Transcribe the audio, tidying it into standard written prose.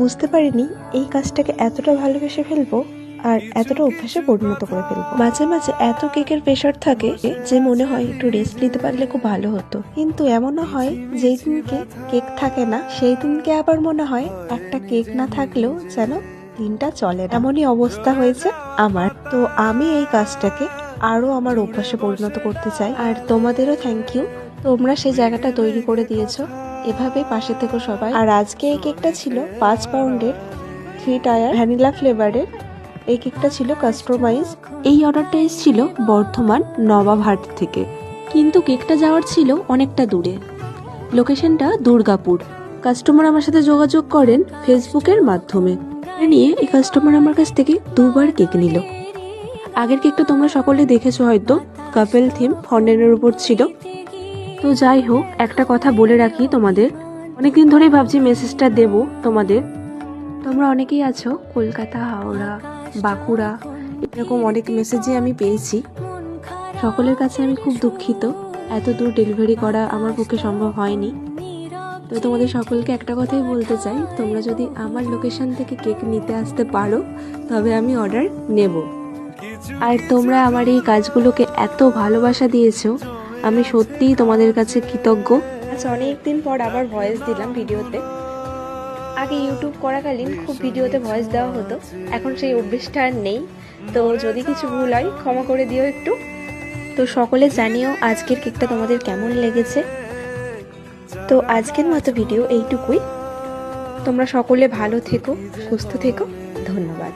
বুঝতে পারিনি এই কাজটাকে এতটা ভালোবেসে ফেলবো আর এতটা অভ্যাসে পরিণত করে ফেলবো। মাঝে মাঝে এত কেকের প্রেশার থাকে যে মনে হয় একটু রেস্ট নিতে পারলে খুব ভালো হতো, কিন্তু এমনও হয় যেই দিনকে কেক থাকে না সেই দিনকে আবার মনে হয় একটা কেক না থাকলেও যেন দিনটা চলে। এমনই অবস্থা হয়েছে আমার। তো আমি এই কাজটাকে আরো আমার অভ্যাসে পরিণত করতে চাই, আর তোমাদেরও থ্যাংক ইউ, তোমরা সেই জায়গাটা তৈরি করে দিয়েছো। এভাবে পাশে থেকো সবাই। আর আজকে এই কেকটা ছিল 5 পাউন্ডের 3 টায়ার ভ্যানিলা ফ্লেভারের। এই কেকটা ছিল কাস্টমাইজ। এই অর্ডারটা এসেছিল বর্ধমান নবাবহাট থেকে, কিন্তু কেকটা যাওয়ার ছিল অনেকটা দূরে, লোকেশনটা দুর্গাপুর। কাস্টমার আমার সাথে যোগাযোগ করেন ফেসবুকের মাধ্যমে। নিয়ে এই কাস্টমার আমার কাছ থেকে 2 বার কেক নিল। আগের কেকটা তোমরা সকলে দেখেছো হয়তো, কাপেল থিম ফন্ডেনের উপর ছিল। তো যাই হোক, একটা কথা বলে রাখি তোমাদের, অনেকদিন ধরেই ভাবছি মেসেজটা দেব তোমাদের। তোমরা অনেকেই আছো কলকাতা, হাওড়া, বাঁকুড়া, এরকম অনেক মেসেজই আমি পেয়েছি। সকলের কাছে আমি খুব দুঃখিত, এত দূর ডেলিভারি করা আমার পক্ষে সম্ভব হয়নি। তো তোমাদের সকলকে একটা কথাই বলতে চাই, তোমরা যদি আমার লোকেশন থেকে কেক নিতে আসতে পারো তবে আমি অর্ডার নেব। আর তোমরা আমার এই কাজগুলোকে এত ভালোবাসা দিয়েছো, আমি সত্যিই তোমাদের কাছে কৃতজ্ঞ। আজ অনেকদিন পর আবার ভয়েস দিলাম ভিডিওতে। আগে ইউটিউব করাকালীন খুব ভিডিওতে ভয়েস দেওয়া হতো, এখন সেই অভ্যেসটা আর নেই। তো যদি কিছু ভুল হয় ক্ষমা করে দিও একটু। তো সকলে জানিও আজকের কেকটা তোমাদের কেমন লেগেছে। তো আজকের মতো ভিডিও এইটুকুই। তোমরা সকলে ভালো থেকো, সুস্থ থেকো। ধন্যবাদ।